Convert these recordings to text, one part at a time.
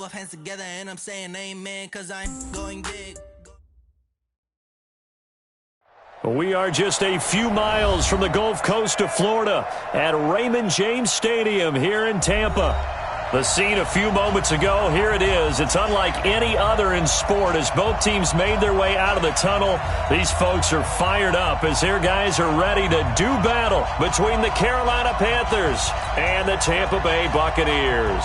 Both hands together and I'm saying amen, cause I'm going big. We are just a few miles from the Gulf Coast of Florida at Raymond James Stadium here in Tampa. The scene a few moments ago, here it is. It's unlike any other in sport as both teams made their way out of the tunnel. These folks are fired up as their guys are ready to do battle between the Carolina Panthers and the Tampa Bay Buccaneers.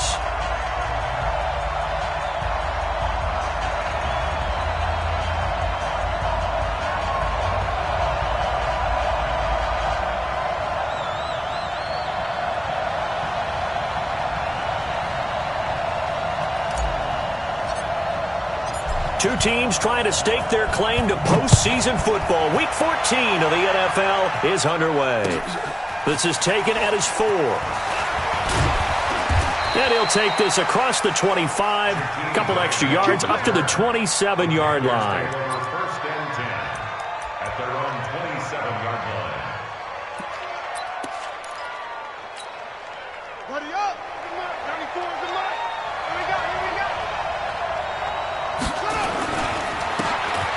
Two teams trying to stake their claim to postseason football. Week 14 of the NFL is underway. This is taken at his 4. And he'll take this across the 25, a couple extra yards, up to the 27-yard line. First and 10 at their own 27-yard line. Buddy up! 94 is the mark. Here we go, here we go.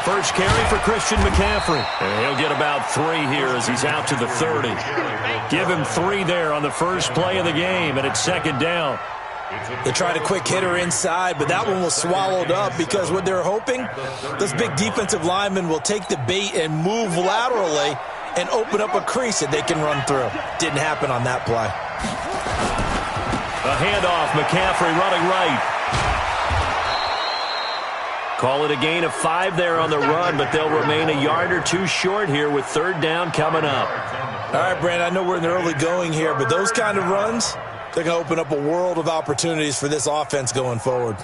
First carry for Christian McCaffrey. And he'll get about 3 here as he's out to the 30. Give him 3 there on the first play of the game, and it's second down. They tried a quick hitter inside, but that one was swallowed up because what they're hoping, those big defensive linemen will take the bait and move laterally and open up a crease that they can run through. Didn't happen on that play. A handoff, McCaffrey running right. Call it a gain of 5 there on the run, but they'll remain a yard or 2 short here with third down coming up. All right, Brand, I know we're in the early going here, but those kind of runs, they're going to open up a world of opportunities for this offense going forward.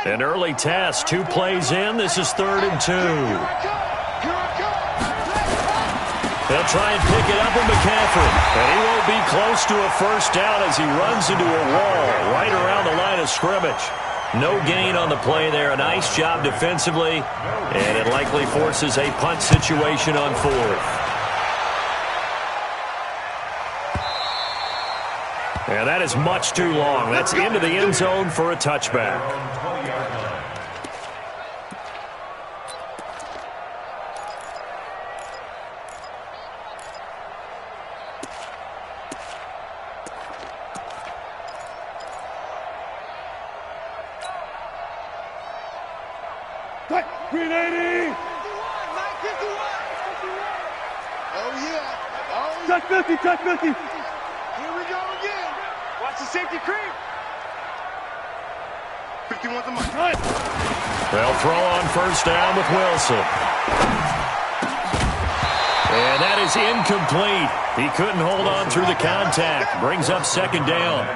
An early test, 2 plays in. This is 3rd and 2. They'll try and pick it up with McCaffrey. And he won't be close to a first down as he runs into a wall right around the line of scrimmage. No gain on the play there. A nice job defensively. And it likely forces a punt situation on 4th. And that is much too long. That's into the end zone for a touchback. Touch 50. Here we go again. Watch the safety creep. 51's the mark. They'll throw on first down with Wilson. And that is incomplete. He couldn't hold on through the contact. Brings up second down.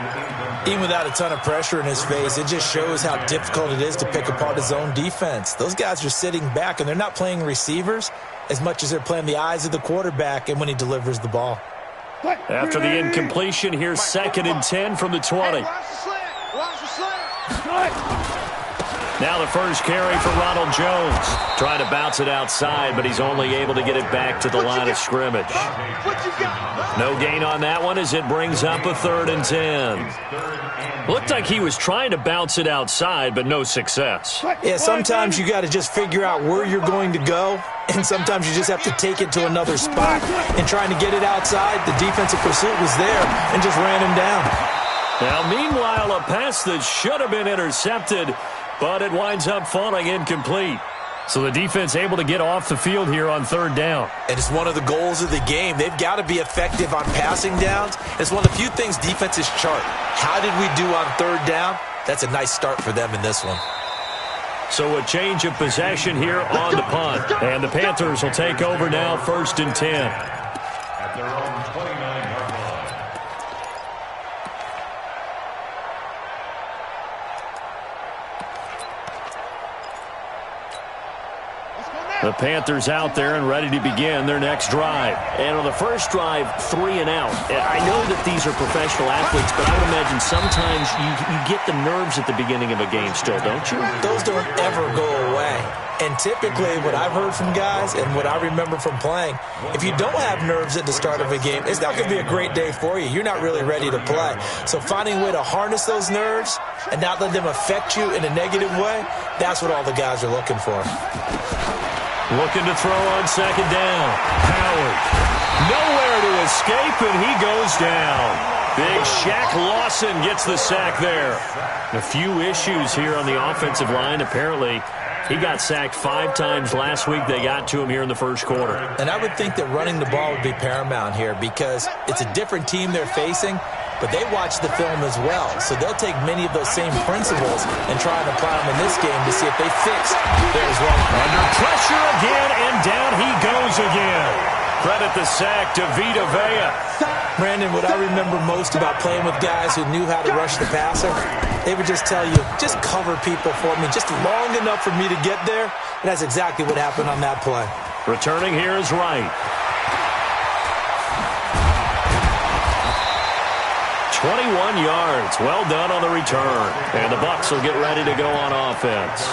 Even without a ton of pressure in his face, it just shows how difficult it is to pick apart his own defense. Those guys are sitting back, and they're not playing receivers as much as they're playing the eyes of the quarterback and when he delivers the ball. After the incompletion, here's 2nd and 10 from the 20. Watch the slant. Now the first carry for Ronald Jones. Trying to bounce it outside, but he's only able to get it back to the line of scrimmage. No gain on that one as it brings up a 3rd and 10. Looked like he was trying to bounce it outside, but no success. Yeah, sometimes you got to just figure out where you're going to go, and sometimes you just have to take it to another spot. And trying to get it outside, the defensive pursuit was there and just ran him down. Now, meanwhile, a pass that should have been intercepted, but it winds up falling incomplete. So the defense able to get off the field here on 3rd down. And it's one of the goals of the game. They've got to be effective on passing downs. It's one of the few things defenses chart. How did we do on 3rd down? That's a nice start for them in this one. So a change of possession here on the punt. And the Panthers will take over now, 1st and 10. At their own 29-yard line. Let's go now. The Panthers out there and ready to begin their next drive. And on the first drive, 3 and out. I know that these are professional athletes, but I would imagine sometimes you get the nerves at the beginning of a game still, don't you? Those don't ever go away. And typically what I've heard from guys and what I remember from playing, if you don't have nerves at the start of a game, it's not going to be a great day for you. You're not really ready to play. So finding a way to harness those nerves and not let them affect you in a negative way, that's what all the guys are looking for. Looking to throw on second down. Howard. Nowhere to escape, and he goes down. Big Shaq Lawson gets the sack there. A few issues here on the offensive line. Apparently, he got sacked 5 times last week. They got to him here in the first quarter. And I would think that running the ball would be paramount here because it's a different team they're facing, but they watch the film as well. So they'll take many of those same principles and try and apply them in this game to see if they fix theirs well. Under pressure again, and down he goes again. Credit the sack to Vita Vea. Brandon, what I remember most about playing with guys who knew how to rush the passer, they would just tell you, just cover people for me, just long enough for me to get there. And that's exactly what happened on that play. Returning here is Wright. 21 yards. Well done on the return. And the Bucs will get ready to go on offense.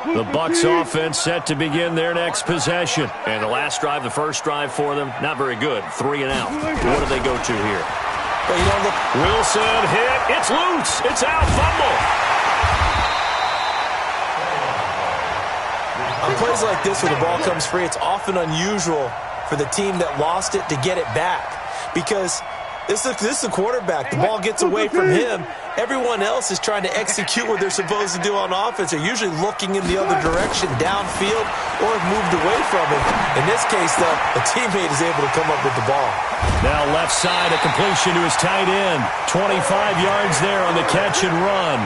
The Bucs offense set to begin their next possession. And the last drive, the first drive for them, not very good. 3 and out. What do they go to here? Well, you don't look. Wilson hit. It's loose. It's out. Fumble. On plays like this where the ball comes free, it's often unusual for the team that lost it to get it back because this is the quarterback. The ball gets away from him. Everyone else is trying to execute what they're supposed to do on offense. They're usually looking in the other direction, downfield, or have moved away from him. In this case, though, a teammate is able to come up with the ball. Now left side, a completion to his tight end. 25 yards there on the catch and run.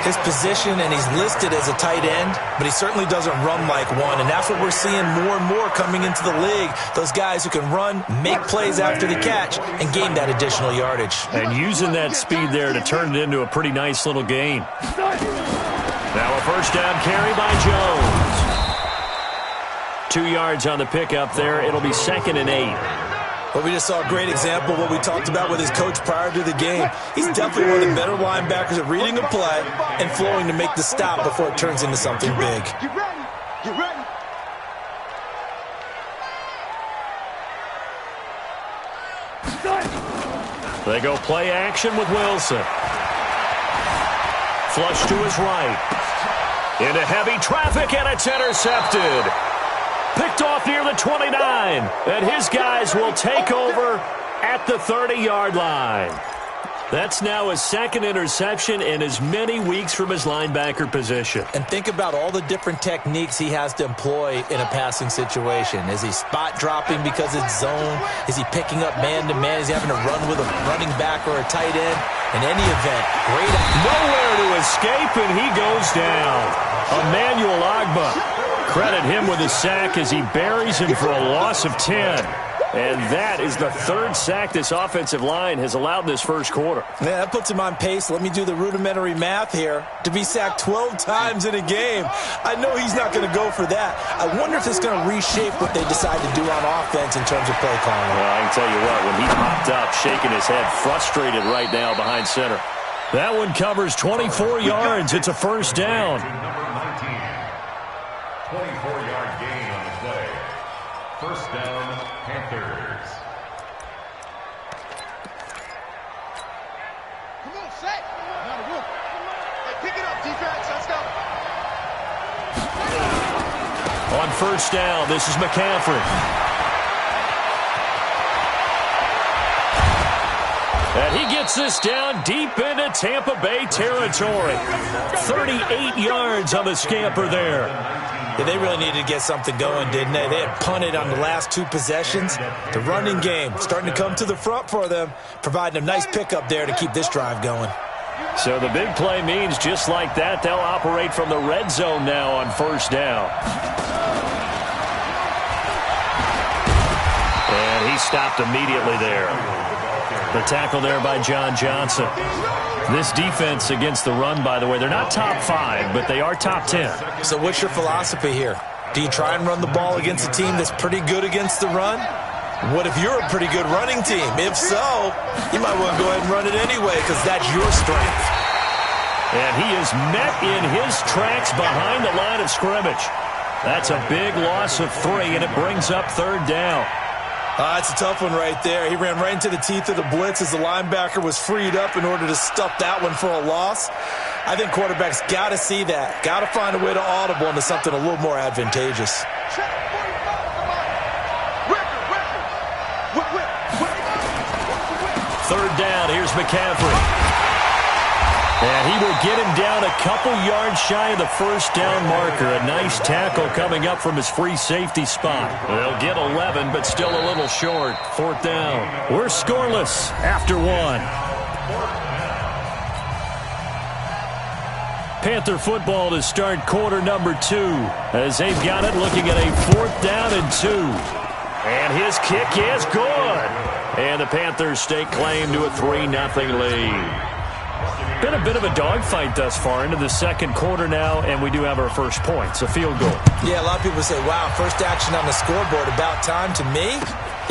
His position, and he's listed as a tight end, but he certainly doesn't run like one, and that's what we're seeing more and more coming into the league. Those guys who can run, make plays after the catch, and gain that additional yardage. And using that speed there to turn it into a pretty nice little gain. Now a first down carry by Jones. 2 yards on the pickup there. It'll be 2nd and 8. But we just saw a great example of what we talked about with his coach prior to the game. He's definitely one of the better linebackers at reading a play and flowing to make the stop before it turns into something big. Get ready. Get ready. They go play action with Wilson. Flush to his right. Into heavy traffic, and it's intercepted. Picked off near the 29, and his guys will take over at the 30-yard line. That's now his 2nd interception in as many weeks from his linebacker position. And think about all the different techniques he has to employ in a passing situation. Is he spot dropping because it's zone? Is he picking up man-to-man? Is he having to run with a running back or a tight end? In any event, great. Nowhere to escape, and he goes down. Emmanuel Ogbah. Credit him with a sack as he buries him for a loss of 10. And that is the 3rd sack this offensive line has allowed this first quarter. Yeah, that puts him on pace. Let me do the rudimentary math here. To be sacked 12 times in a game, I know he's not going to go for that. I wonder if it's going to reshape what they decide to do on offense in terms of play calling. Well, I can tell you what, when he popped up, shaking his head, frustrated right now behind center. That one covers 24 yards. It's a first down. 24-yard gain on the play. First down, Panthers. Come on, set. Not a rook. Hey, pick it up, defense. Let's go. On first down, this is McCaffrey. And he gets this down deep into Tampa Bay territory. 38 yards on the scamper there. Yeah, they really needed to get something going, didn't they? They had punted on the last 2 possessions. The running game starting to come to the front for them, providing a nice pickup there to keep this drive going. So the big play means just like that, they'll operate from the red zone now on first down. And stopped immediately there. The tackle there by John Johnson. This defense against the run, by the way, they're not top 5, but they are top 10. So what's your philosophy here? Do you try and run the ball against a team that's pretty good against the run? What if you're a pretty good running team? If so, you might want to go ahead and run it anyway because that's your strength. And he is met in his tracks behind the line of scrimmage. That's a big loss of 3, and it brings up 3rd down. That's a tough one right there. He ran right into the teeth of the blitz as the linebacker was freed up in order to stuff that one for a loss. I think quarterbacks got to see that. Got to find a way to audible into something a little more advantageous. Third down, here's McCaffrey. And he will get him down a couple yards shy of the first down marker. A nice tackle coming up from his free safety spot. They'll get 11, but still a little short. 4th down. We're scoreless after 1. Panther football to start quarter number 2 as they've got it looking at a 4th down and 2. And his kick is good. And the Panthers stake claim to a 3-0 lead. Been a bit of a dogfight thus far into the second quarter now, and we do have our first points, a field goal. Yeah, a lot of people say, wow, first action on the scoreboard, about time. To me,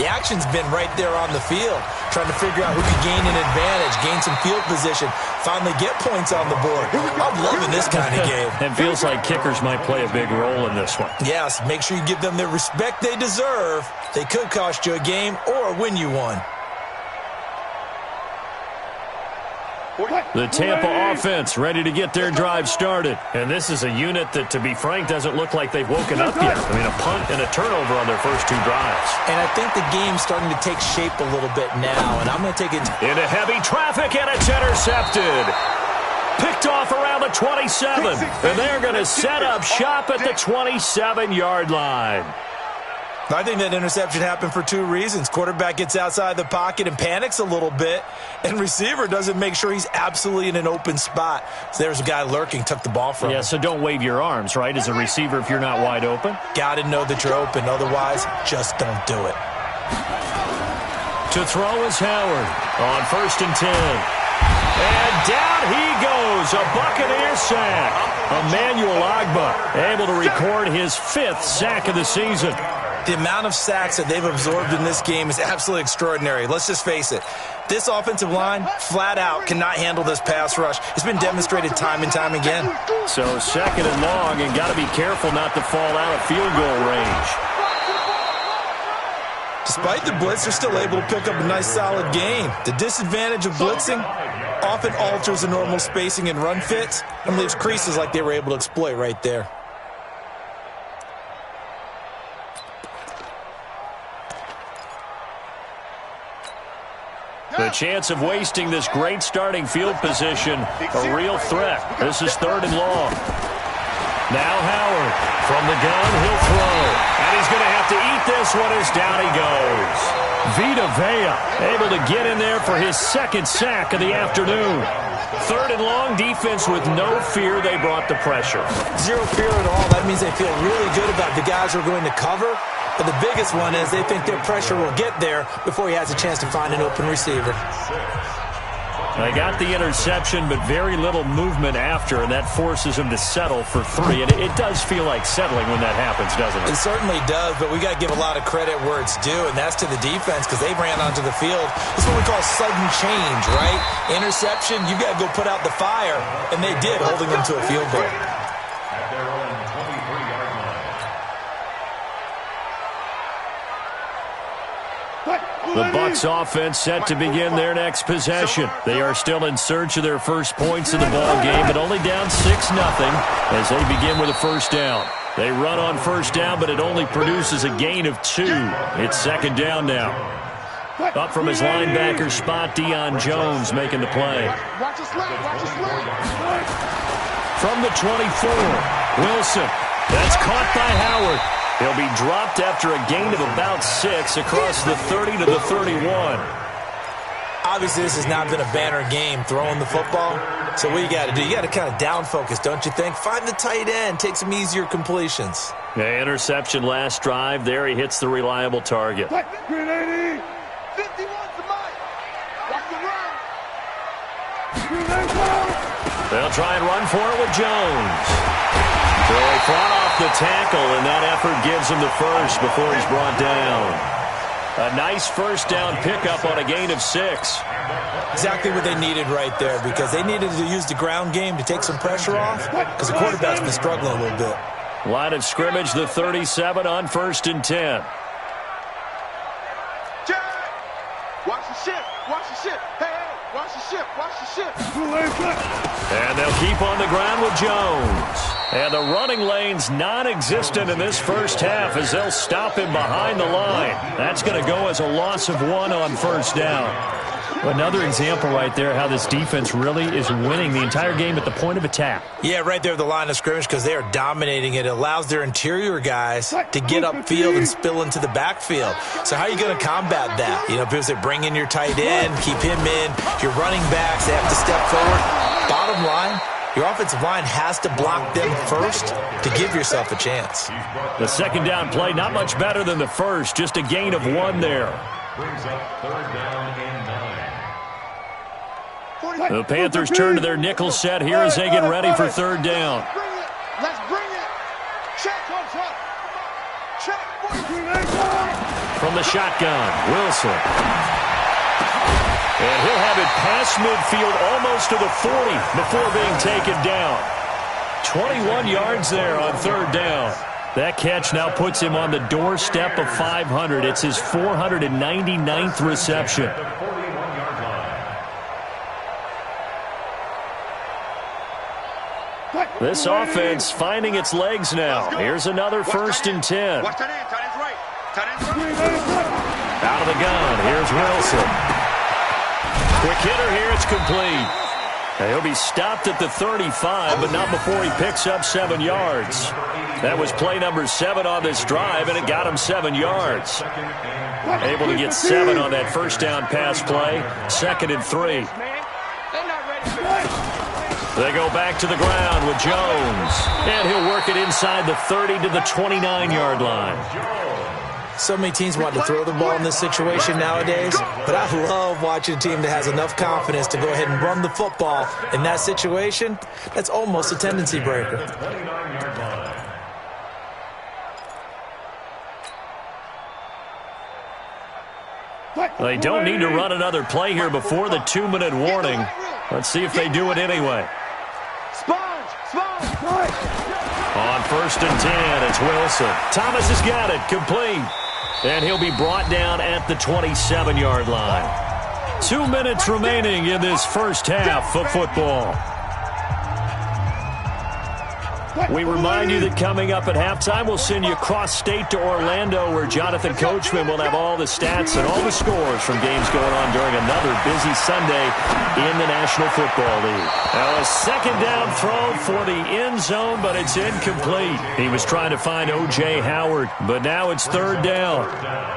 the action's been right there on the field, trying to figure out who can gain an advantage, gain some field position, finally get points on the board. I'm loving this kind of game. It feels like kickers might play a big role in this one. Yes, make sure you give them the respect they deserve. They could cost you a game or win you one. The Tampa offense ready to get their drive started. And this is a unit that, to be frank, doesn't look like they've woken up yet. I mean, a punt and a turnover on their first 2 drives. And I think the game's starting to take shape a little bit now. And I'm going to take it into heavy traffic, and it's intercepted. Picked off around the 27. And they're going to set up shop at the 27-yard line. I think that interception happened for 2 reasons. Quarterback gets outside the pocket and panics a little bit, and receiver doesn't make sure he's absolutely in an open spot. So there's a guy lurking, took the ball from him. Yeah, so don't wave your arms, right, as a receiver if you're not wide open? Got to know that you're open. Otherwise, just don't do it. To throw is Howard on 1st and 10. And down he goes, a Buccaneer sack. Emmanuel Ogbah able to record his 5th sack of the season. The amount of sacks that they've absorbed in this game is absolutely extraordinary. Let's just face it. This offensive line, flat out, cannot handle this pass rush. It's been demonstrated time and time again. So 2nd and long, and got to be careful not to fall out of field goal range. Despite the blitz, they're still able to pick up a nice, solid gain. The disadvantage of blitzing often alters the normal spacing and run fits and leaves creases like they were able to exploit right there. The chance of wasting this great starting field position, a real threat. This is 3rd and long. Now Howard from the gun, he'll throw. And he's going to have to eat this one as down he goes. Vita Vea able to get in there for his 2nd sack of the afternoon. 3rd and long, defense with no fear. They brought the pressure. Zero fear at all. That means they feel really good about the guys who are going to cover. But the biggest one is they think their pressure will get there before he has a chance to find an open receiver. They got the interception, but very little movement after, and that forces him to settle for 3. And it does feel like settling when that happens, doesn't it? It certainly does, but we got to give a lot of credit where it's due, and that's to the defense because they ran onto the field. It's what we call sudden change, right? Interception, you got to go put out the fire, and they did, holding them to a field goal. At their own 23-yard line. The Bucs offense set to begin their next possession. They are still in search of their first points of the ball game, but only down 6-0 as they begin with a 1st down. They run on 1st down, but it only produces a gain of 2. It's 2nd down now. Up from his linebacker spot, Deion Jones making the play. From the 24, Wilson. That's caught by Howard. He'll be dropped after a gain of about 6 across the 30 to the 31. obviously this has not been a banner game throwing the football. So what you got to do, you got to kind of down focus, don't you think? Find the tight end, take some easier completions. Yeah, interception last drive. There he hits the reliable target. 380. 51's the mic. Watch the run. They'll try and run for it with Jones. So he fought off the tackle, and that effort gives him the first before he's brought down. A nice first down pickup on a gain of 6. Exactly what they needed right there, because they needed to use the ground game to take some pressure off, because the quarterback's been struggling a little bit. Line of scrimmage, the 37 on 1st and 10. Jack! Watch the ship. Watch the ship. Hey, watch the ship. Watch the ship. And they'll keep on the ground with Jones. And the running lane's non-existent in this first half as they'll stop him behind the line. That's going to go as a loss of 1 on 1st down. Another example right there how this defense really is winning the entire game at the point of attack. Yeah, right there at the line of scrimmage, because they are dominating it. It allows their interior guys to get upfield and spill into the backfield. So how are you going to combat that? You know, people say bring in your tight end, keep him in. Your running backs, they have to step forward. Bottom line, your offensive line has to block them first to give yourself a chance. The second down play, not much better than the first, just a gain of 1 there. Brings up 3rd down and 9. The Panthers turn to their nickel set here as they get ready for 3rd down. Let's bring it. Check on top. Check. From the shotgun, Wilson. And he'll have it past midfield almost to the 40 before being taken down. 21 yards there on 3rd down. That catch now puts him on the doorstep of 500. It's his 499th reception. This offense finding its legs now. Here's another 1st and 10. Watch tight end. Tight end's right. Tight end's right. Out of the gun, here's Wilson. Quick hitter here, it's complete. Now he'll be stopped at the 35, but not before he picks up 7 yards. That was play number 7 on this drive, and it got him 7 yards. Able to get 7 on that first down pass play. 2nd and 3. They go back to the ground with Jones. And he'll work it inside the 30 to the 29-yard line. So many teams want to throw the ball in this situation nowadays, but I love watching a team that has enough confidence to go ahead and run the football in that situation. That's almost a tendency breaker. They don't need to run another play here before the 2-minute warning. Let's see if they do it anyway. On 1st and 10, it's Wilson. Thomas has got it, complete. And he'll be brought down at the 27-yard line. 2 minutes remaining in this first half of football. We remind you that coming up at halftime, we'll send you cross-state to Orlando, where Jonathan Coachman will have all the stats and all the scores from games going on during another busy Sunday in the National Football League. Now a second down throw for the end zone, but it's incomplete. He was trying to find O.J. Howard, but now it's 3rd down.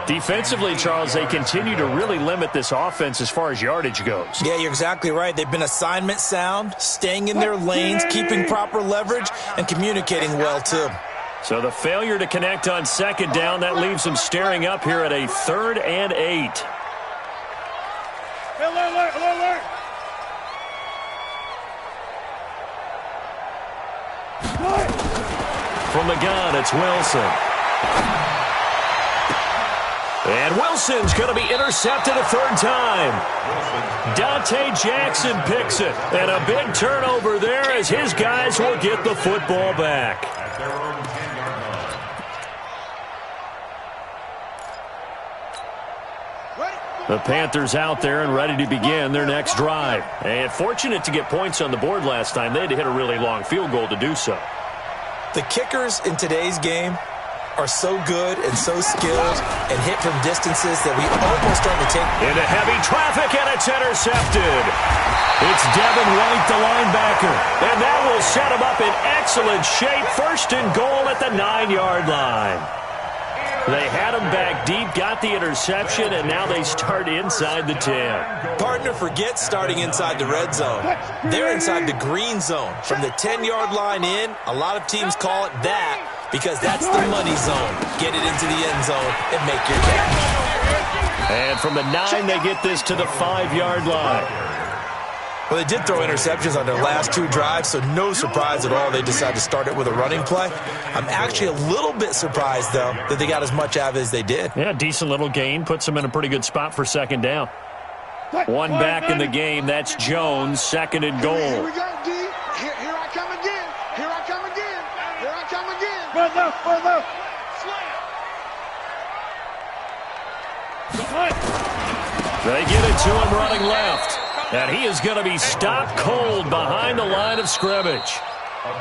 Defensively, Charles, they continue to really limit this offense as far as yardage goes. Yeah, you're exactly right. They've been assignment sound, staying in their lanes, keeping proper leverage, and communicating well, too. So the failure to connect on 2nd down, that leaves them staring up here at a 3rd and 8. Alert. From the gun, it's Wilson. And Wilson's going to be intercepted a 3rd time. Dante Jackson picks it. And a big turnover there as his guys will get the football back. The Panthers out there and ready to begin their next drive. And fortunate to get points on the board last time. They had to hit a really long field goal to do so. The kickers in today's game are so good and so skilled and hit from distances that we almost start to take. Into heavy traffic, and it's intercepted. It's Devin White, the linebacker. And that will set him up in excellent shape. 1st and goal at the 9-yard line. They had him back deep, got the interception, and now they start inside the 10. Partner forgets starting inside the red zone. They're inside the green zone. From the 10-yard line in, a lot of teams call it that because that's the money zone. Get it into the end zone and make your catch. And from the 9, they get this to the 5-yard line. Well, they did throw interceptions on their last 2 drives, so no surprise at all they decided to start it with a running play. I'm actually a little bit surprised, though, that they got as much out of it as they did. Yeah, decent little gain. Puts them in a pretty good spot for second down. One back in the game. That's Jones, second and goal. Here we go, D. Here I come again. Here I come again. Here I come again. Brother. They get it to him running left. And he is going to be stopped cold behind the line of scrimmage.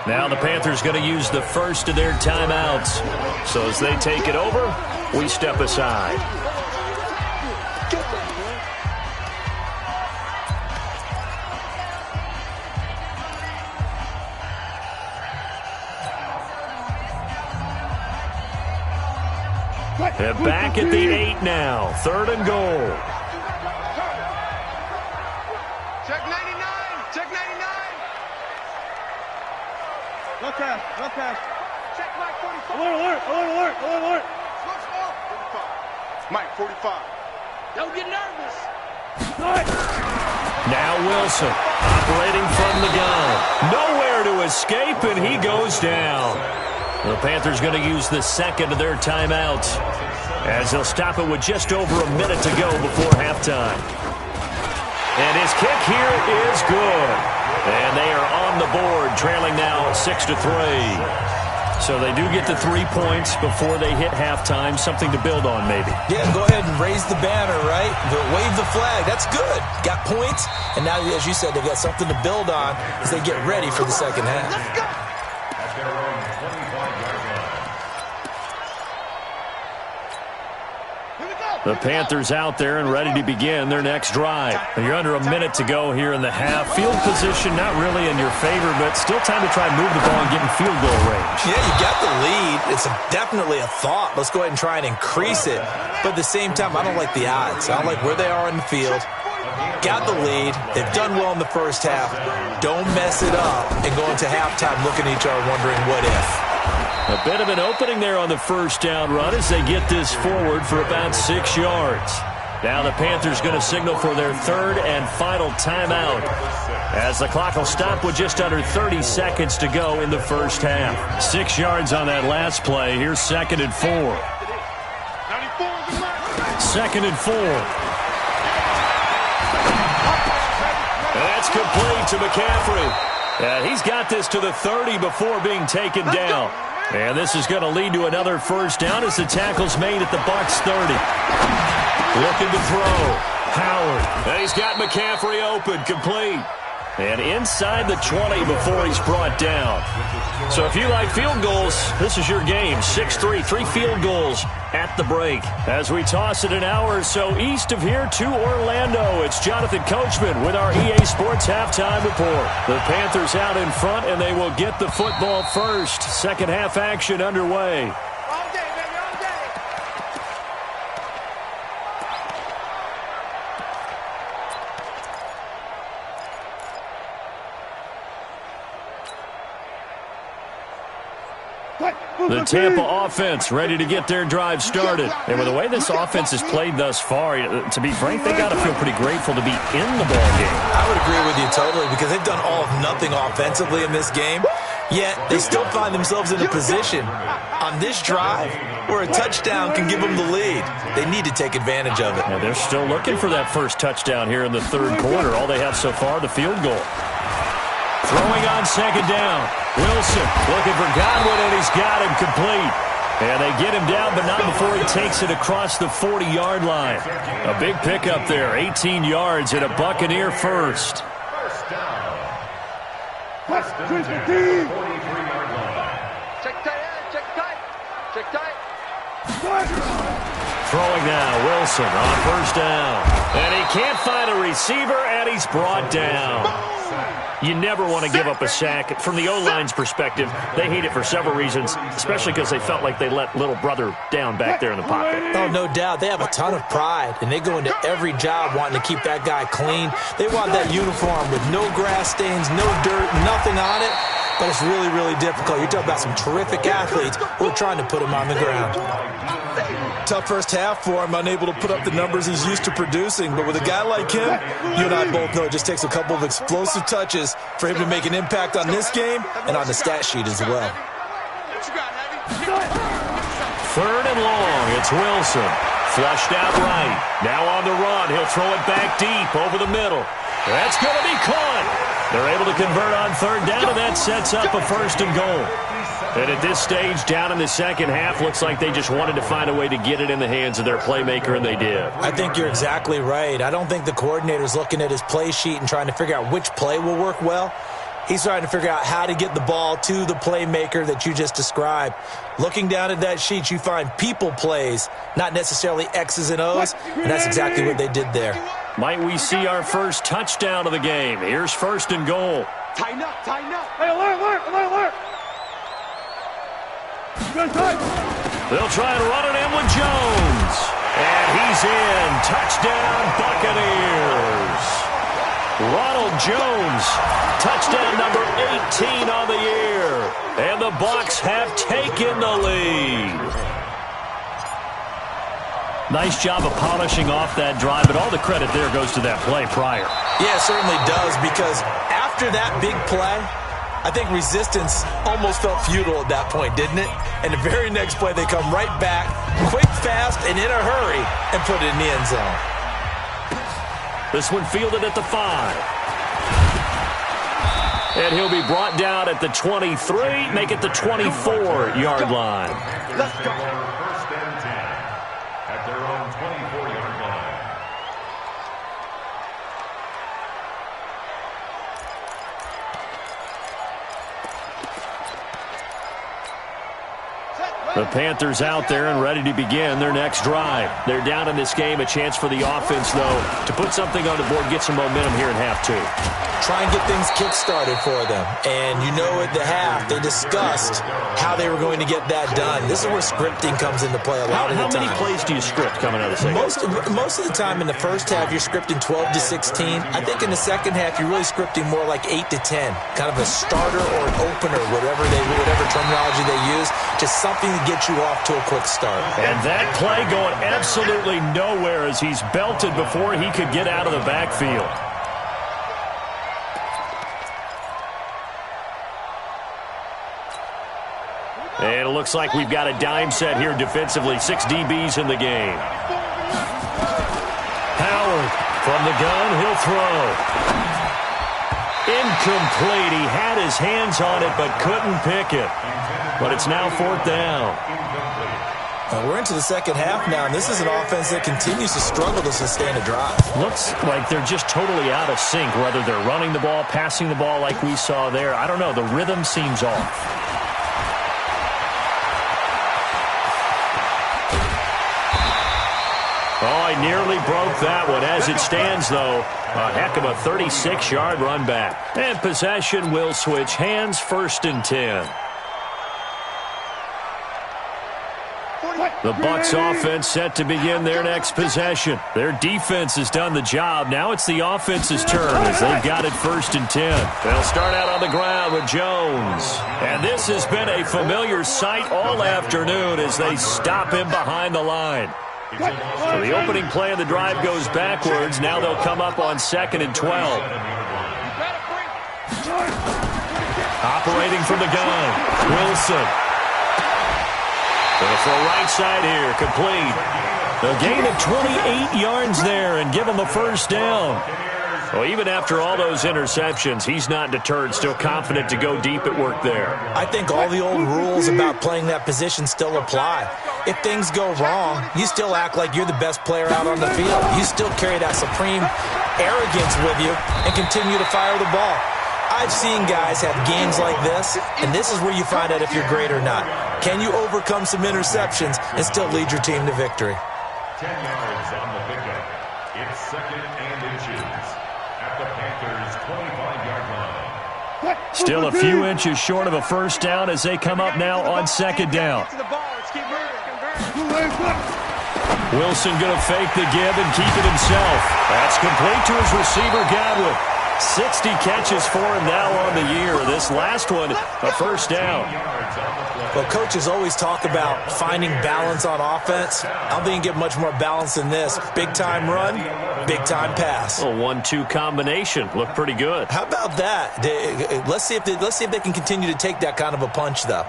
Now the Panthers going to use the first of their timeouts. So as they take it over, we step aside. And back at the 8 now. Third and goal. Check 99. Check 99. No pass. Check Mike 45. Alert. Slow. 45. Mike 45. Don't get nervous. Now Wilson operating from the gun. Nowhere to escape, and he goes down. The Panthers going to use the second of their timeouts as they'll stop it with just over a minute to go before halftime. And his kick here is good. And they are on the board, trailing now 6-3. So they do get the 3 points before they hit halftime, something to build on maybe. Yeah, go ahead and raise the banner, right? Wave the flag. That's good. Got points, and now, as you said, they've got something to build on as they get ready for the second half. Let's go. At their own 25-yard line. Here we go. The Panthers out there and ready to begin their next drive. You're under a minute to go here in the half. Field position not really in your favor, but still time to try and move the ball and get in field goal range. Yeah, you got the lead. It's definitely a thought. Let's go ahead and try and increase it. But at the same time, I don't like the odds. I don't like where they are in the field. Got the lead. They've done well in the first half. Don't mess it up and go into halftime looking at each other wondering what if. A bit of an opening there on the first down run as they get this forward for about 6 yards. Now the Panthers going to signal for their third and final timeout as the clock will stop with just under 30 seconds to go in the first half. 6 yards on that last play. Here's 2nd and 4. 2nd and 4. That's complete to McCaffrey. And he's got this to the 30 before being taken down. And this is going to lead to another first down as the tackle's made at the Bucs 30. Looking to throw. Howard. And he's got McCaffrey open. Complete. And inside the 20 before he's brought down. So if you like field goals, this is your game. 6-3, 3 field goals at the break. As we toss it an hour or so east of here to Orlando, it's Jonathan Coachman with our EA Sports Halftime Report. The Panthers out in front, and they will get the football first. Second half action underway. All day, baby, all day. The Tampa offense ready to get their drive started. And with the way this offense has played thus far, to be frank, they got to feel pretty grateful to be in the ball game. I would agree with you totally because they've done all of nothing offensively in this game, yet they still find themselves in a position on this drive where a touchdown can give them the lead. They need to take advantage of it. And they're still looking for that first touchdown here in the third quarter. All they have so far, the field goal. Throwing on second down. Wilson looking for Godwin, and he's got him complete. And they get him down, but not before he takes it across the 40-yard line. A big pickup there, 18 yards and a Buccaneer first. First down. Preston, 43-yard line. Check tight, check tight. Check tight. Throwing now, Wilson on first down. And he can't find a receiver, and he's brought down. You never want to give up a sack. From the O-line's perspective, they hate it for several reasons, especially because they felt like they let little brother down back there in the pocket. Oh, no doubt. They have a ton of pride, and they go into every job wanting to keep that guy clean. They want that uniform with no grass stains, no dirt, nothing on it, but it's really, really difficult. You're talking about some terrific athletes who are trying to put him on the ground. Tough first half for him, unable to put up the numbers he's used to producing. But with a guy like him, you and I both know it just takes a couple of explosive touches for him to make an impact on this game and on the stat sheet as well. Third and long, it's Wilson. Flushed out right. Now on the run, he'll throw it back deep over the middle. That's going to be caught. They're able to convert on third down, and that sets up a first and goal. And at this stage, down in the second half, looks like they just wanted to find a way to get it in the hands of their playmaker, and they did. I think you're exactly right. I don't think the coordinator's looking at his play sheet and trying to figure out which play will work well. He's trying to figure out how to get the ball to the playmaker that you just described. Looking down at that sheet, you find people plays, not necessarily X's and O's, and that's exactly what they did there. Might we see our first touchdown of the game? Here's first and goal. Tighten up, tighten up. Hey, alert. They'll try and run it in with Jones. And he's in. Touchdown, Buccaneers. Ronald Jones, touchdown number 18 on the year. And the Bucs have taken the lead. Nice job of polishing off that drive, but all the credit there goes to that play prior. Yeah, it certainly does, because after that big play, I think resistance almost felt futile at that point, didn't it? And the very next play, they come right back, quick, fast, and in a hurry, and put it in the end zone. This one fielded at the 5. And he'll be brought down at the 23, make it the 24-yard line. Let's go. First and 10 at their own 24-yard line. The Panthers out there and ready to begin their next drive. They're down in this game. A chance for the offense, though, to put something on the board, get some momentum here in half 2. Try and get things kick-started for them. And you know at the half, they discussed how they were going to get that done. This is where scripting comes into play a lot of the time. How many plays do you script coming out of the second? Most of the time in the first half, you're scripting 12 to 16. I think in the second half, you're really scripting more like 8 to 10. Kind of a starter or an opener, whatever terminology they use. Just something to get you off to a quick start. And that play going absolutely nowhere as he's belted before he could get out of the backfield. And it looks like we've got a dime set here defensively. 6 DBs in the game. Howard from the gun. He'll throw. Incomplete. He had his hands on it but couldn't pick it. But it's now 4th down. We're into the second half now, and this is an offense that continues to struggle to sustain a drive. Looks like they're just totally out of sync, whether they're running the ball, passing the ball like we saw there. I don't know. The rhythm seems off. Oh, he nearly broke that one. As it stands, though, a heck of a 36-yard run back. And possession will switch hands, 1st and 10. The Bucs offense set to begin their next possession. Their defense has done the job. Now it's the offense's turn as they've got it 1st and 10. They'll start out on the ground with Jones. And this has been a familiar sight all afternoon as they stop him behind the line. So the opening play of the drive goes backwards. Now they'll come up on 2nd and 12. Operating from the gun, Wilson. Going to throw right side here, complete. A gain of 28 yards there and give him a 1st down. Well, even after all those interceptions, he's not deterred, still confident to go deep at work there. I think all the old rules about playing that position still apply. If things go wrong, you still act like you're the best player out on the field. You still carry that supreme arrogance with you and continue to fire the ball. I've seen guys have games like this, and this is where you find out if you're great or not. Can you overcome some interceptions and still lead your team to victory? 10 yards on the pickup. It's 2nd and inches at the Panthers' 25-yard line. Still a few inches short of a first down as they come up now on 2nd down. Wilson going to fake the give and keep it himself. That's complete to his receiver, Godwin. 60 catches for him now on the year. This last one, a first down. Well, coaches always talk about finding balance on offense. I don't think you get much more balance than this. Big-time run, big-time pass. A 1-2 combination. Looked pretty good. How about that? Let's see if they can continue to take that kind of a punch, though.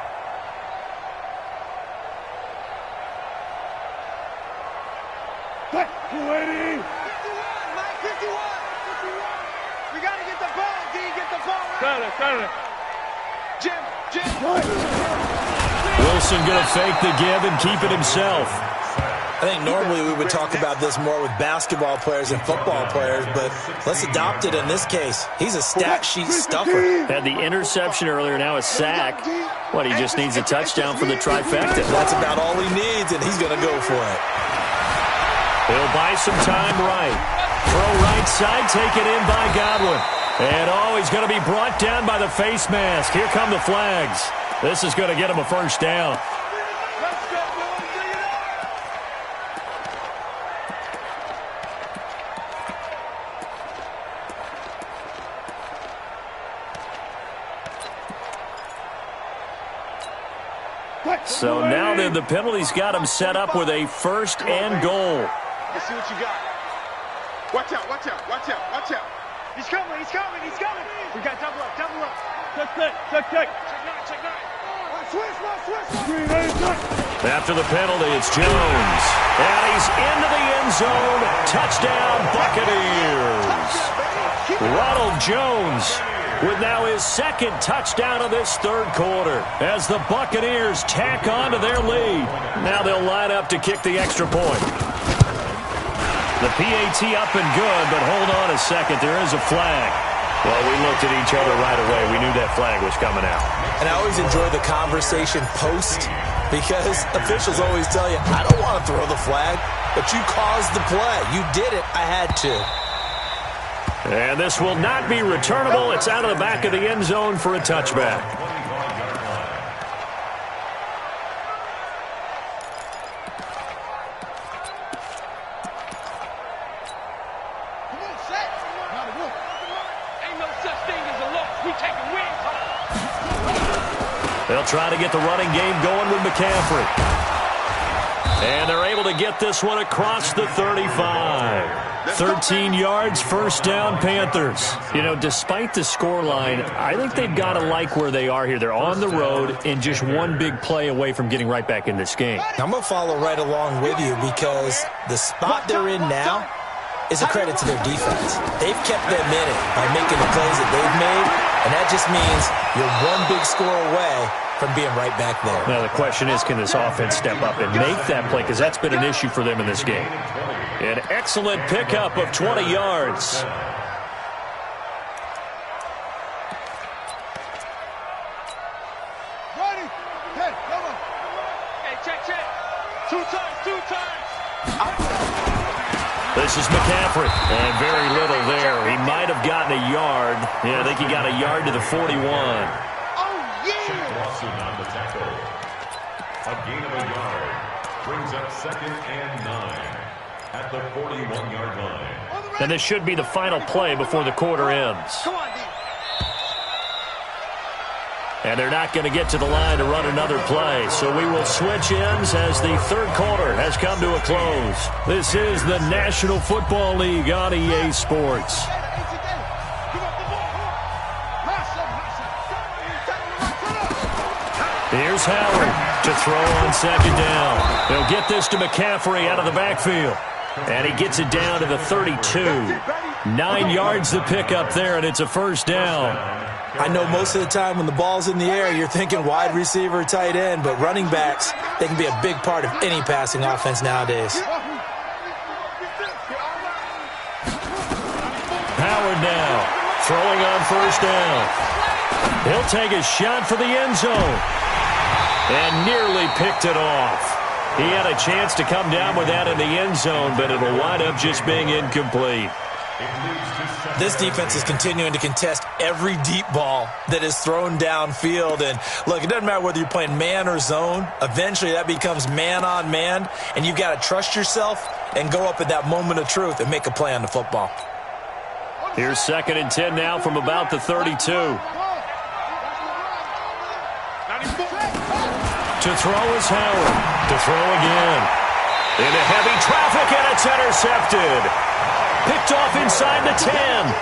Wilson going to fake the give and keep it himself. I think normally we would talk about this more with basketball players and football players, but let's adopt it in this case. He's a stat sheet stuffer. Had the interception earlier, now a sack. What, he just needs a touchdown for the trifecta. That's about all he needs, and he's going to go for it. He'll buy some time right. Throw right side, take it in by Godwin. And, he's going to be brought down by the face mask. Here come the flags. This is going to get him a first down. So now then the penalty's got him set up with a 1st and goal. Let's see what you got. Watch out, watch out, watch out, watch out. He's coming, he's coming, he's coming. We got double up, double up. Check. Check nine. Switch. After the penalty, it's Jones. And he's into the end zone. Touchdown, Buccaneers. Ronald Jones with now his 2nd touchdown of this 3rd quarter as the Buccaneers tack on to their lead. Now they'll line up to kick the extra point. The PAT up and good, but hold on a second. There is a flag. Well, we looked at each other right away. We knew that flag was coming out. And I always enjoy the conversation post because officials always tell you, I don't want to throw the flag, but you caused the play. You did it. I had to. And this will not be returnable. It's out of the back of the end zone for a touchback. They'll try to get the running game going with McCaffrey. And they're able to get this one across the 35. 13 yards, first down, Panthers. You know, despite the scoreline, I think they've got to like where they are here. They're on the road and just one big play away from getting right back in this game. I'm going to follow right along with you because the spot they're in now is a credit to their defense. They've kept them in it by making the plays that they've made, and that just means you're one big score away from being right back there. Now, the question is, can this offense step up and make that play? Because that's been an issue for them in this game. An excellent pickup of 20 yards. Ready? Hey, come on. Hey, check. Two times. This is McCaffrey. And very little there. He might have gotten a yard. Yeah, I think he got a yard to the 41. Lawson on the tackle. A gain of a yard brings up 2nd and 9 at the 41-yard line. And this should be the final play before the quarter ends. Come on, D. And they're not going to get to the line to run another play. So we will switch ends as the 3rd quarter has come to a close. This is the National Football League on EA Sports. Here's Howard to throw on 2nd down. They'll get this to McCaffrey out of the backfield. And he gets it down to the 32. 9 yards to pick up there, and it's a first down. I know most of the time when the ball's in the air, you're thinking wide receiver, tight end, but running backs, they can be a big part of any passing offense nowadays. Howard now throwing on first down. He'll take a shot for the end zone. And nearly picked it off. He had a chance to come down with that in the end zone, but it'll wind up just being incomplete. This defense is continuing to contest every deep ball that is thrown downfield. And, look, it doesn't matter whether you're playing man or zone. Eventually, that becomes man-on-man, and you've got to trust yourself and go up at that moment of truth and make a play on the football. Here's 2nd and 10 now from about the 32. To throw is Howard. To throw again. Into heavy traffic, and it's intercepted. Picked off inside the 10.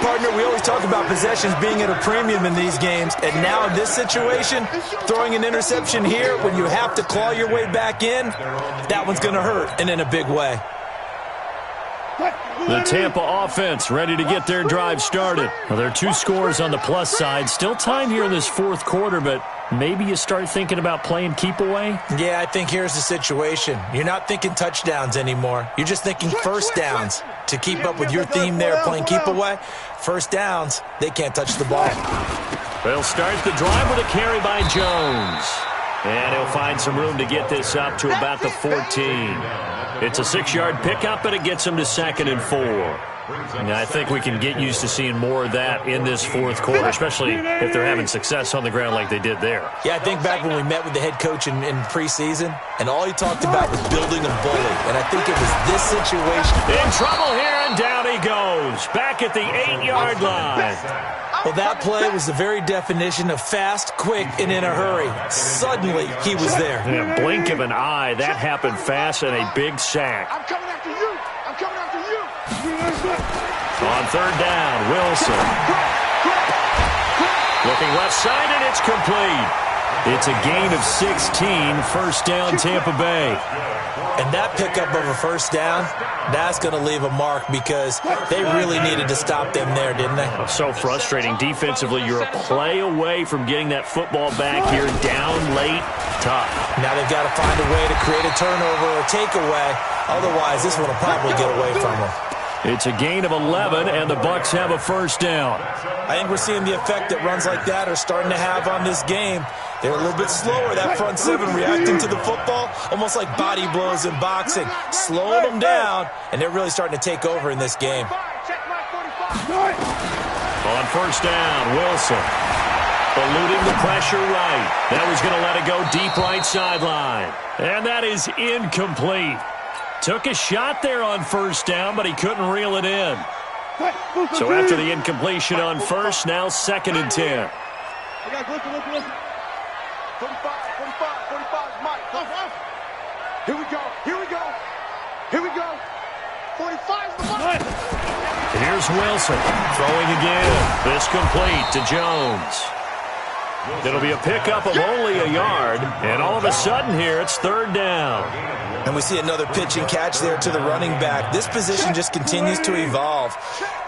Partner, we always talk about possessions being at a premium in these games, and now in this situation, throwing an interception here when you have to claw your way back in, that one's going to hurt, and in a big way. The Tampa offense ready to get their drive started. Well, there are 2 scores on the plus side. Still time here in this 4th quarter, but maybe you start thinking about playing keep away? Yeah, I think here's the situation. You're not thinking touchdowns anymore. You're just thinking first downs. To keep up with your theme there, playing keep away, first downs, they can't touch the ball. They'll start the drive with a carry by Jones. And he'll find some room to get this up to about the 14. It's a 6-yard pickup, and it gets him to 2nd and 4. And I think we can get used to seeing more of that in this 4th quarter, especially if they're having success on the ground like they did there. Yeah, I think back when we met with the head coach in preseason, and all he talked about was building a bully. And I think it was this situation. In trouble here, and down he goes. Back at the 8-yard line. Well, that play was the very definition of fast, quick, and in a hurry. Suddenly, he was there. In a blink of an eye, that happened fast, and a big sack. I'm coming after you. I'm coming after you. On 3rd down, Wilson. Looking left side, and it's complete. It's a gain of 16, first down Tampa Bay. And that pickup of a first down, that's going to leave a mark because they really needed to stop them there, didn't they? So frustrating. Defensively, you're a play away from getting that football back here, down late, tough. Now they've got to find a way to create a turnover or takeaway. Otherwise, this one will probably get away from them. It's a gain of 11, and the Bucs have a first down. I think we're seeing the effect that runs like that are starting to have on this game. They're a little bit slower, that front 7 reacting to the football, almost like body blows in boxing, slowing them down, and they're really starting to take over in this game. On first down, Wilson. Eluding the pressure right. Now he's going to let it go deep right sideline. And that is incomplete. Took a shot there on first down, but he couldn't reel it in. So after the incompletion on first, now 2nd and 10. 45, Mike. Here we go. 45's the mark. Here's Wilson throwing again. This complete to Jones. It'll be a pickup of only a yard, and all of a sudden here it's 3rd down. And we see another pitch and catch there to the running back. This position just continues to evolve.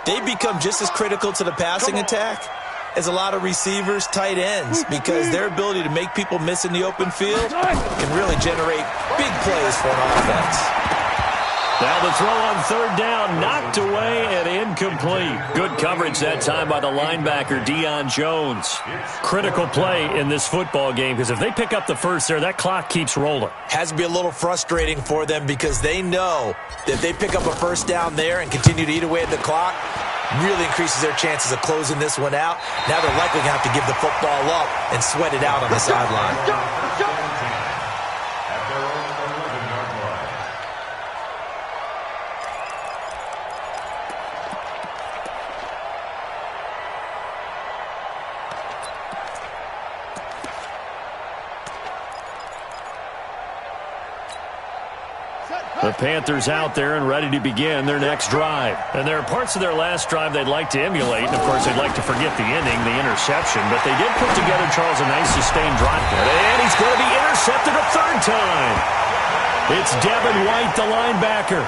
They become just as critical to the passing attack as a lot of receivers, tight ends, because their ability to make people miss in the open field can really generate big plays for an offense. Now the throw on 3rd down, knocked away and incomplete. Good coverage that time by the linebacker, Deion Jones. Critical play in this football game, because if they pick up the first there, that clock keeps rolling. Has to be a little frustrating for them because they know that if they pick up a first down there and continue to eat away at the clock, really increases their chances of closing this one out. Now they're likely going to have to give the football up and sweat it out on the sideline. The Panthers out there and ready to begin their next drive. And there are parts of their last drive they'd like to emulate. And, of course, they'd like to forget the inning, the interception. But they did put together, Charles, a nice sustained drive. And he's going to be intercepted a 3rd time. It's Devin White, the linebacker.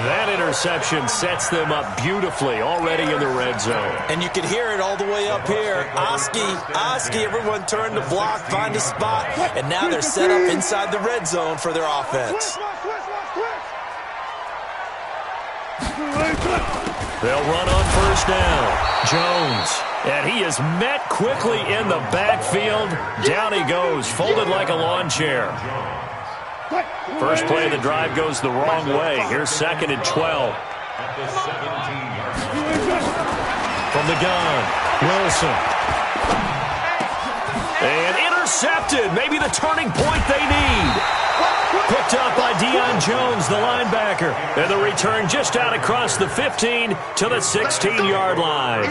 That interception sets them up beautifully already in the red zone. And you can hear it all the way up here. Oski, everyone turn to block, find a spot. And now they're set up inside the red zone for their offense. They'll run on first down. Jones. And he is met quickly in the backfield. Down he goes, folded like a lawn chair. First play of the drive goes the wrong way. Here's 2nd and 12. At the 17-yard line. From the gun, Wilson. And intercepted. Maybe the turning point they need. Picked up by Deion Jones, the linebacker. And the return just out across the 15 to the 16-yard line.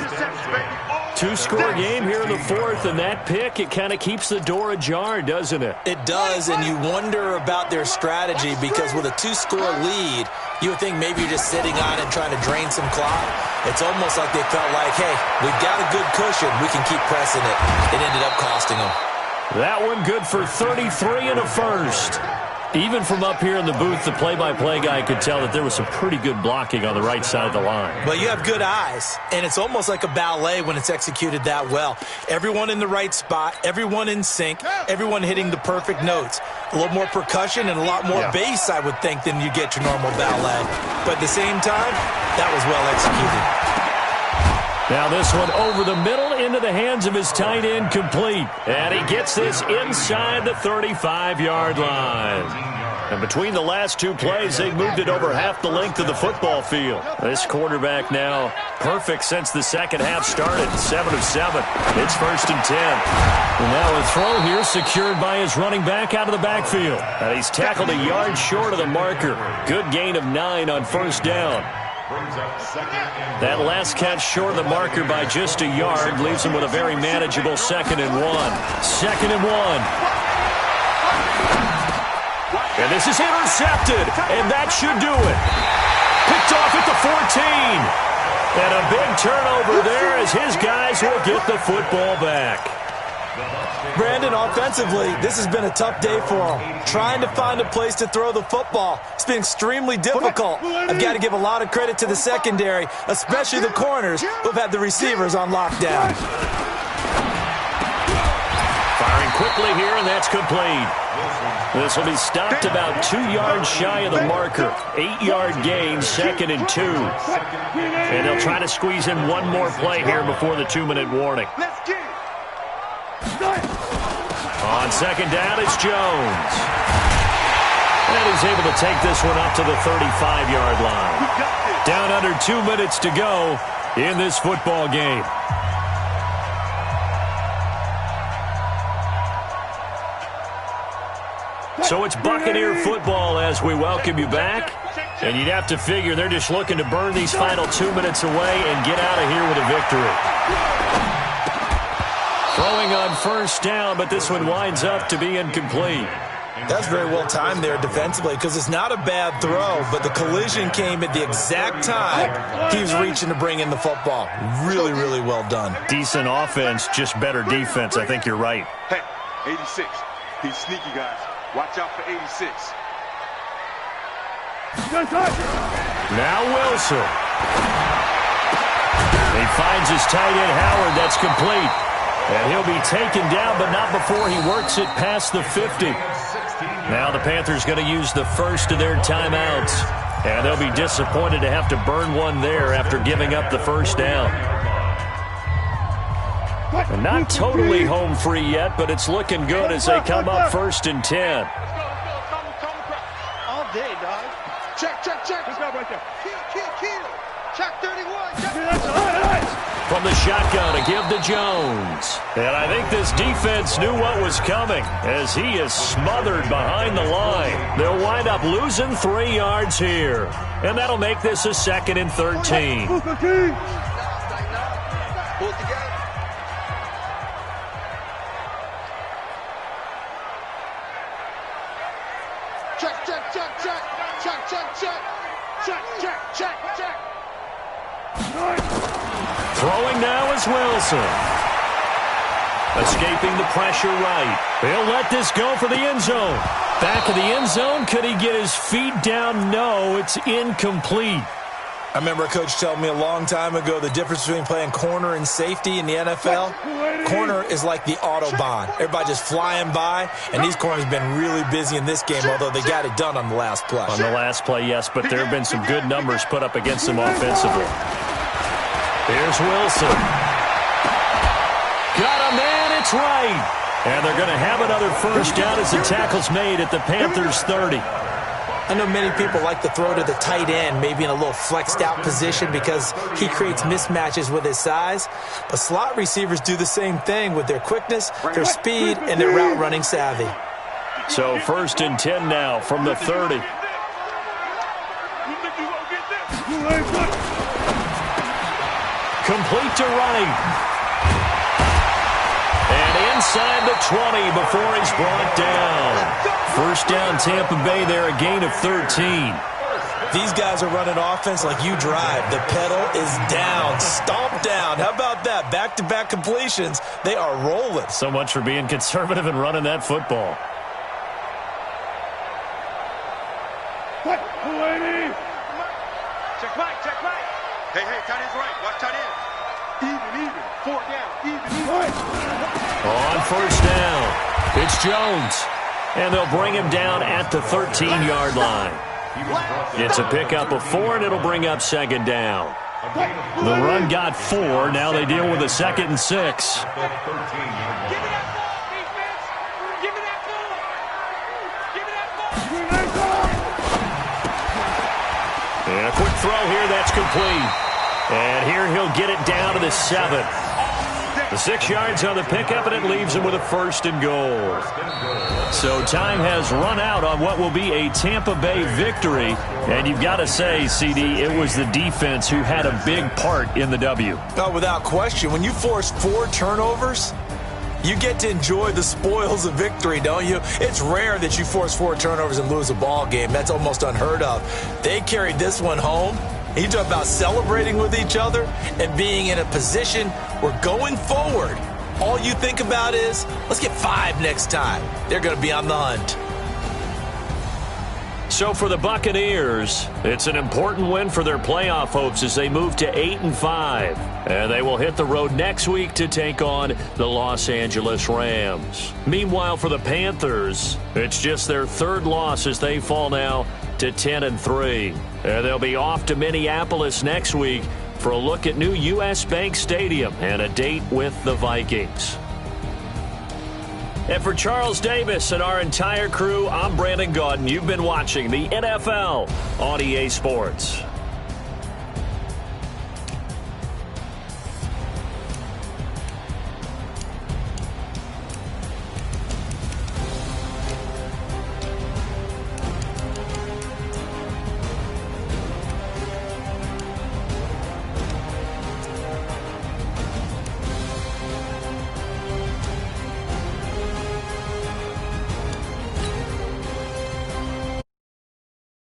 Two-score game here in the 4th, and that pick, it kind of keeps the door ajar, doesn't it? It does, and you wonder about their strategy because with a 2-score lead, you would think maybe you're just sitting on it trying to drain some clock. It's almost like they felt like, hey, we've got a good cushion. We can keep pressing it. It ended up costing them. That one good for 33 and a first. Even from up here in the booth, the play-by-play guy could tell that there was some pretty good blocking on the right side of the line. Well, you have good eyes, and it's almost like a ballet when it's executed that well. Everyone in the right spot, everyone in sync, everyone hitting the perfect notes. A little more percussion and a lot more bass, I would think, than you get your normal ballet. But at the same time, that was well executed. Now this one over the middle into the hands of his tight end, complete. And he gets this inside the 35-yard line. And between the last two plays, they've moved it over half the length of the football field. This quarterback now perfect since the second half started. 7 of 7. It's 1st and 10. And now a throw here secured by his running back out of the backfield. And he's tackled a yard short of the marker. Good gain of 9 on 1st down. That last catch short of the marker by just a yard leaves him with a very manageable 2nd and 1. 2nd and 1. And this is intercepted, and that should do it. Picked off at the 14. And a big turnover there as his guys will get the football back. Brandon, offensively, this has been a tough day for him. Trying to find a place to throw the football. It's been extremely difficult. I've got to give a lot of credit to the secondary, especially the corners who have had the receivers on lockdown. Firing quickly here, and that's complete. This will be stopped about 2 yards shy of the marker. 8-yard gain, 2nd and 2. And they'll try to squeeze in one more play here before the 2-minute warning. On 2nd down, it's Jones. And he's able to take this one up to the 35-yard line. Down under 2 minutes to go in this football game. So it's Buccaneer football as we welcome you back. And you'd have to figure they're just looking to burn these final 2 minutes away and get out of here with a victory. Throwing on 1st down, but this one winds up to be incomplete. That's very well timed there defensively because it's not a bad throw, but the collision came at the exact time he was reaching to bring in the football. Really, really well done. Decent offense, just better defense. I think you're right. Hey, 86. He's sneaky, guys. Watch out for 86. Now Wilson. He finds his tight end, Howard. That's complete. And he'll be taken down, but not before he works it past the 50. Now the Panthers going to use the first of their timeouts. And they'll be disappointed to have to burn one there after giving up the 1st down. And not totally home free yet, but it's looking good as they come up 1st and 10. All day, dog. Check. Let's go right there. Kill. Check 31. From the shotgun to give to Jones. And I think this defense knew what was coming as he is smothered behind the line. They'll wind up losing 3 yards here. And that'll make this a 2nd and 13. Pull it together. Check. Throwing now is Wilson. Escaping the pressure right. He'll let this go for the end zone. Back of the end zone. Could he get his feet down? No, it's incomplete. I remember a coach telling me a long time ago the difference between playing corner and safety in the NFL. Corner is like the Autobahn. Everybody just flying by, and these corners have been really busy in this game, although they got it done on the last play. On the last play, yes, but there have been some good numbers put up against them offensively. Here's Wilson. Got a man, it's right. And they're going to have another first down as the tackle's made at the Panthers' 30. I know many people like to throw to the tight end, maybe in a little flexed out position because he creates mismatches with his size. But slot receivers do the same thing with their quickness, their speed, and their route running savvy. So 1st and 10 now from the 30. Complete to running. And inside the 20 before he's brought down. First down, Tampa Bay there, a gain of 13. These guys are running offense like you drive. The pedal is down, stomp down. How about that? Back-to-back completions. They are rolling. So much for being conservative and running that football. Check right. Hey, tight end's right. Watch tight end. Even. 4 down. Even. On first down, it's Jones. And they'll bring him down at the 13-yard line. It's a pickup of 4, and it'll bring up 2nd down. The run got 4. Now they deal with a 2nd and 6. Give me that ball, defense. Give me that ball. And a quick throw here, that's complete. And here he'll get it down to the 7. The 6 yards on the pickup, and it leaves him with a 1st and goal. So time has run out on what will be a Tampa Bay victory. And you've got to say, CD, it was the defense who had a big part in the W. Oh, without question. When you force 4 turnovers, you get to enjoy the spoils of victory, don't you? It's rare that you force 4 turnovers and lose a ball game. That's almost unheard of. They carried this one home. You talk about celebrating with each other and being in a position where going forward, all you think about is, let's get 5 next time. They're going to be on the hunt. So for the Buccaneers, it's an important win for their playoff hopes as they move to 8-5. And they will hit the road next week to take on the Los Angeles Rams. Meanwhile, for the Panthers, it's just their 3rd loss as they fall now to 10-3. And they'll be off to Minneapolis next week for a look at new U.S. Bank Stadium and a date with the Vikings. And for Charles Davis and our entire crew, I'm Brandon Gaudin. You've been watching the NFL on EA Sports.